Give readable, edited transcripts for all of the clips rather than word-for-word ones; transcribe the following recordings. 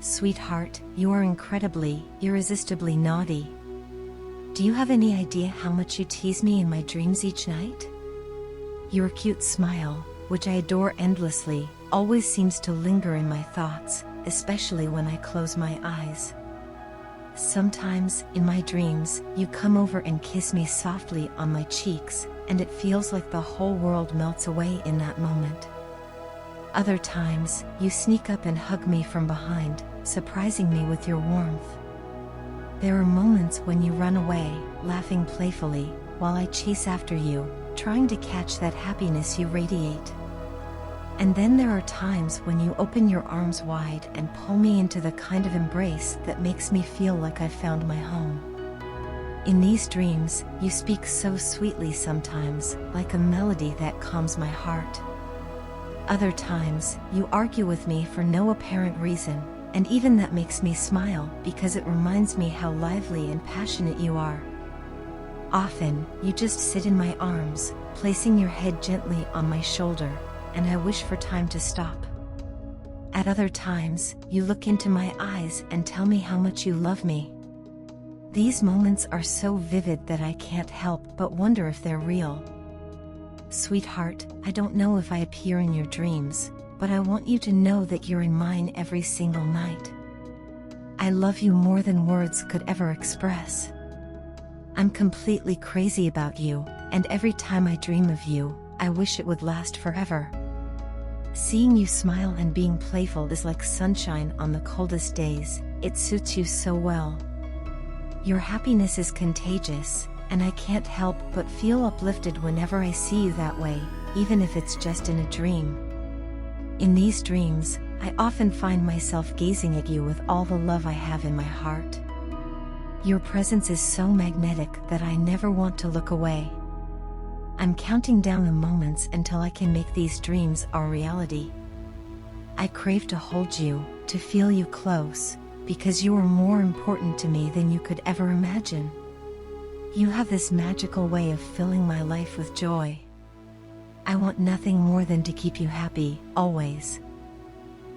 Sweetheart, you are incredibly, irresistibly naughty. Do you have any idea how much you tease me in my dreams each night? Your cute smile, which I adore endlessly, always seems to linger in my thoughts, especially when I close my eyes. Sometimes, in my dreams, you come over and kiss me softly on my cheeks, and it feels like the whole world melts away in that moment. Other times, you sneak up and hug me from behind, surprising me with your warmth. There are moments when you run away, laughing playfully, while I chase after you, trying to catch that happiness you radiate. And then there are times when you open your arms wide and pull me into the kind of embrace that makes me feel like I've found my home. In these dreams, you speak so sweetly sometimes, like a melody that calms my heart. Other times, you argue with me for no apparent reason, and even that makes me smile because it reminds me how lively and passionate you are. Often, you just sit in my arms, placing your head gently on my shoulder, and I wish for time to stop. At other times, you look into my eyes and tell me how much you love me. These moments are so vivid that I can't help but wonder if they're real. Sweetheart, I don't know if I appear in your dreams, but I want you to know that you're in mine every single night. I love you more than words could ever express. I'm completely crazy about you, and every time I dream of you, I wish it would last forever. Seeing you smile and being playful is like sunshine on the coldest days, it suits you so well. Your happiness is contagious, and I can't help but feel uplifted whenever I see you that way, even if it's just in a dream. In these dreams, I often find myself gazing at you with all the love I have in my heart. Your presence is so magnetic that I never want to look away. I'm counting down the moments until I can make these dreams our reality. I crave to hold you, to feel you close, because you are more important to me than you could ever imagine. You have this magical way of filling my life with joy. I want nothing more than to keep you happy, always.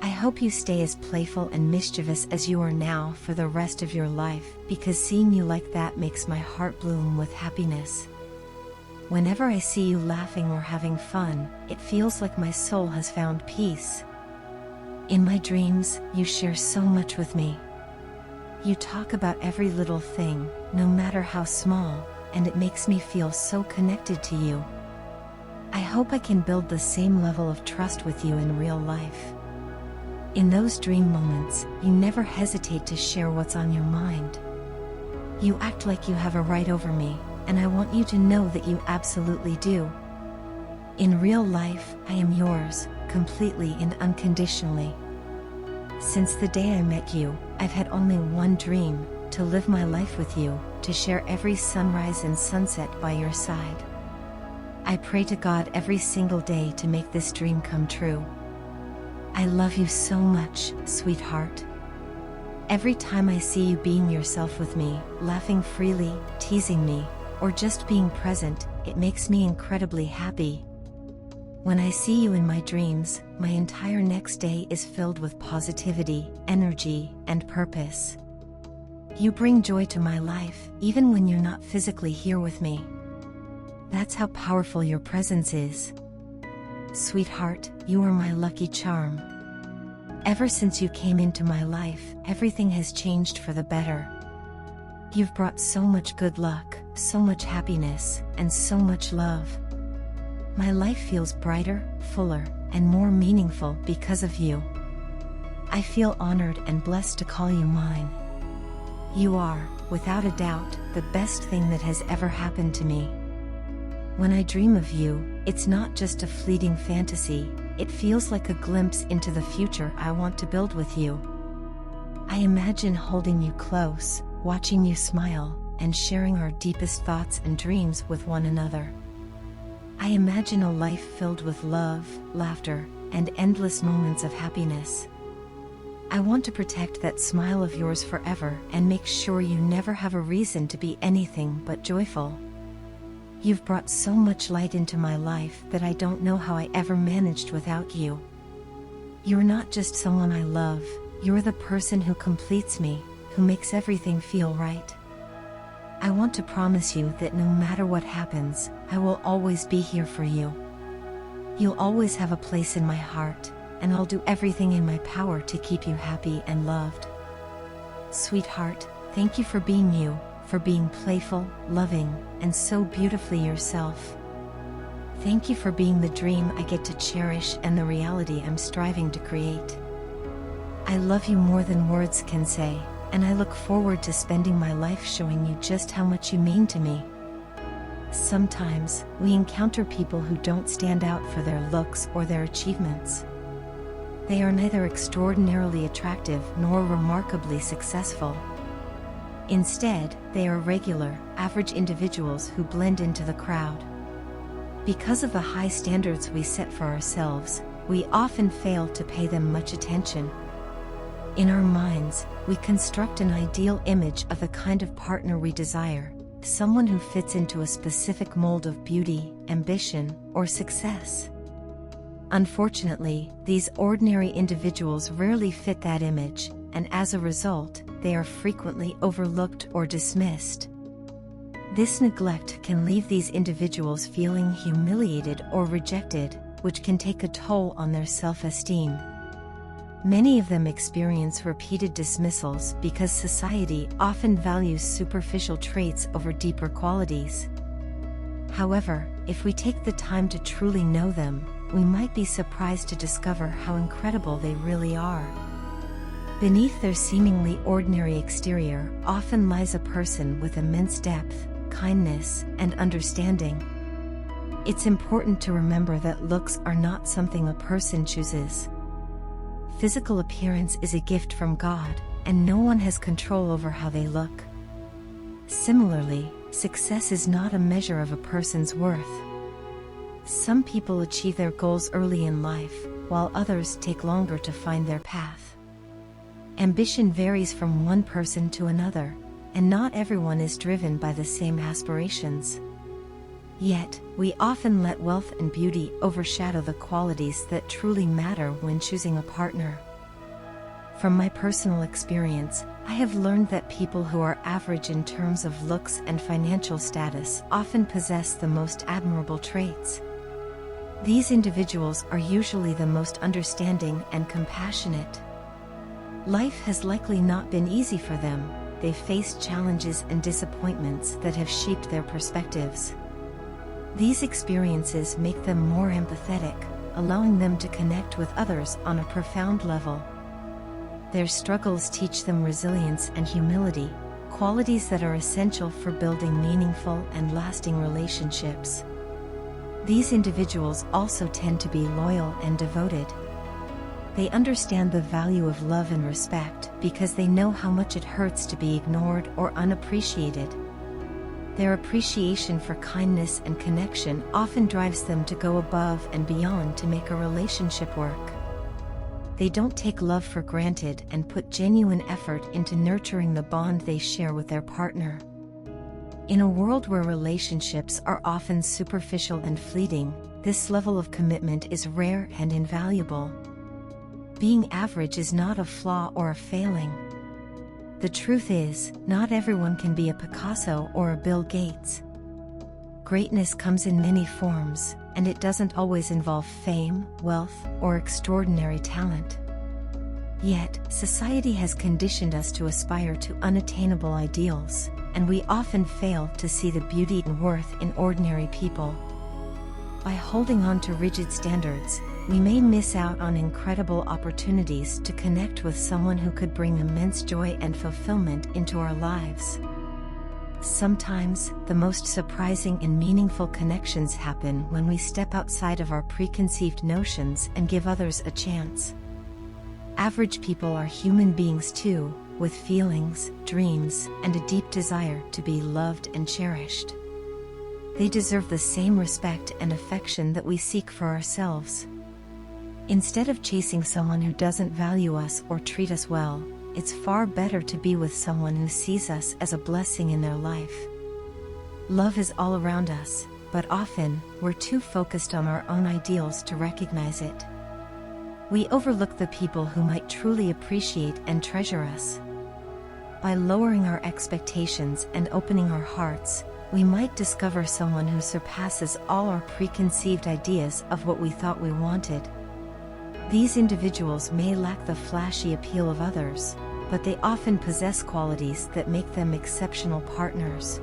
I hope you stay as playful and mischievous as you are now for the rest of your life, because seeing you like that makes my heart bloom with happiness. Whenever I see you laughing or having fun, it feels like my soul has found peace. In my dreams, you share so much with me. You talk about every little thing, no matter how small, and it makes me feel so connected to you. I hope I can build the same level of trust with you in real life. In those dream moments, you never hesitate to share what's on your mind. You act like you have a right over me, and I want you to know that you absolutely do. In real life, I am yours, completely and unconditionally. Since the day I met you, I've had only one dream: to live my life with you, to share every sunrise and sunset by your side. I pray to God every single day to make this dream come true. I love you so much, sweetheart. Every time I see you being yourself with me, laughing freely, teasing me, or just being present, it makes me incredibly happy. When I see you in my dreams, my entire next day is filled with positivity, energy, and purpose. You bring joy to my life, even when you're not physically here with me. That's how powerful your presence is. Sweetheart, you are my lucky charm. Ever since you came into my life, everything has changed for the better. You've brought so much good luck, so much happiness, and so much love. My life feels brighter, fuller, and more meaningful because of you. I feel honored and blessed to call you mine. You are, without a doubt, the best thing that has ever happened to me. When I dream of you, it's not just a fleeting fantasy, it feels like a glimpse into the future I want to build with you. I imagine holding you close, watching you smile, and sharing our deepest thoughts and dreams with one another. I imagine a life filled with love, laughter, and endless moments of happiness. I want to protect that smile of yours forever and make sure you never have a reason to be anything but joyful. You've brought so much light into my life that I don't know how I ever managed without you. You're not just someone I love, You're the person who completes me, who makes everything feel right. I want to promise you that no matter what happens, I will always be here for you. You'll always have a place in my heart, and I'll do everything in my power to keep you happy and loved. Sweetheart, thank you for being you, for being playful, loving, and so beautifully yourself. Thank you for being the dream I get to cherish and the reality I'm striving to create. I love you more than words can say, and I look forward to spending my life showing you just how much you mean to me. Sometimes, we encounter people who don't stand out for their looks or their achievements. They are neither extraordinarily attractive nor remarkably successful. Instead, they are regular, average individuals who blend into the crowd. Because of the high standards we set for ourselves, we often fail to pay them much attention. In our minds, we construct an ideal image of the kind of partner we desire, someone who fits into a specific mold of beauty, ambition, or success. Unfortunately, these ordinary individuals rarely fit that image, and as a result, they are frequently overlooked or dismissed. This neglect can leave these individuals feeling humiliated or rejected, which can take a toll on their self-esteem. Many of them experience repeated dismissals because society often values superficial traits over deeper qualities. However, if we take the time to truly know them, we might be surprised to discover how incredible they really are. Beneath their seemingly ordinary exterior often lies a person with immense depth, kindness, and understanding. It's important to remember that looks are not something a person chooses. Physical appearance is a gift from God, and no one has control over how they look. Similarly, success is not a measure of a person's worth. Some people achieve their goals early in life, while others take longer to find their path. Ambition varies from one person to another, and not everyone is driven by the same aspirations. Yet, we often let wealth and beauty overshadow the qualities that truly matter when choosing a partner. From my personal experience, I have learned that people who are average in terms of looks and financial status often possess the most admirable traits. These individuals are usually the most understanding and compassionate. Life has likely not been easy for them. They've faced challenges and disappointments that have shaped their perspectives. These experiences make them more empathetic, allowing them to connect with others on a profound level. Their struggles teach them resilience and humility, qualities that are essential for building meaningful and lasting relationships. These individuals also tend to be loyal and devoted. They understand the value of love and respect because they know how much it hurts to be ignored or unappreciated. Their appreciation for kindness and connection often drives them to go above and beyond to make a relationship work. They don't take love for granted and put genuine effort into nurturing the bond they share with their partner. In a world where relationships are often superficial and fleeting, this level of commitment is rare and invaluable. Being average is not a flaw or a failing. The truth is, not everyone can be a Picasso or a Bill Gates. Greatness comes in many forms, and it doesn't always involve fame, wealth, or extraordinary talent. Yet, society has conditioned us to aspire to unattainable ideals, and we often fail to see the beauty and worth in ordinary people. By holding on to rigid standards, we may miss out on incredible opportunities to connect with someone who could bring immense joy and fulfillment into our lives. Sometimes, the most surprising and meaningful connections happen when we step outside of our preconceived notions and give others a chance. Average people are human beings too, with feelings, dreams, and a deep desire to be loved and cherished. They deserve the same respect and affection that we seek for ourselves. Instead of chasing someone who doesn't value us or treat us well, it's far better to be with someone who sees us as a blessing in their life. Love is all around us, but often, we're too focused on our own ideals to recognize it. We overlook the people who might truly appreciate and treasure us. By lowering our expectations and opening our hearts, we might discover someone who surpasses all our preconceived ideas of what we thought we wanted. These individuals may lack the flashy appeal of others, but they often possess qualities that make them exceptional partners.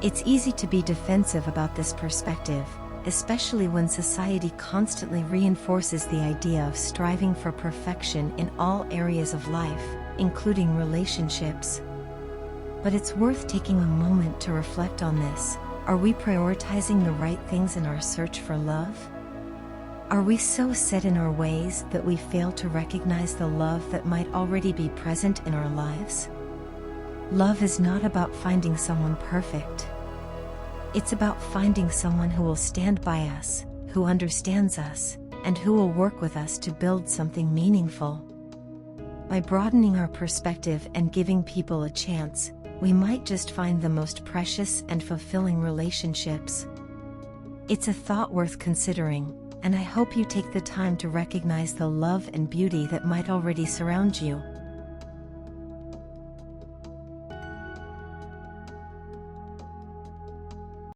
It's easy to be defensive about this perspective, especially when society constantly reinforces the idea of striving for perfection in all areas of life, including relationships. But it's worth taking a moment to reflect on this. Are we prioritizing the right things in our search for love? Are we so set in our ways that we fail to recognize the love that might already be present in our lives? Love is not about finding someone perfect. It's about finding someone who will stand by us, who understands us, and who will work with us to build something meaningful. By broadening our perspective and giving people a chance, we might just find the most precious and fulfilling relationships. It's a thought worth considering, and I hope you take the time to recognize the love and beauty that might already surround you.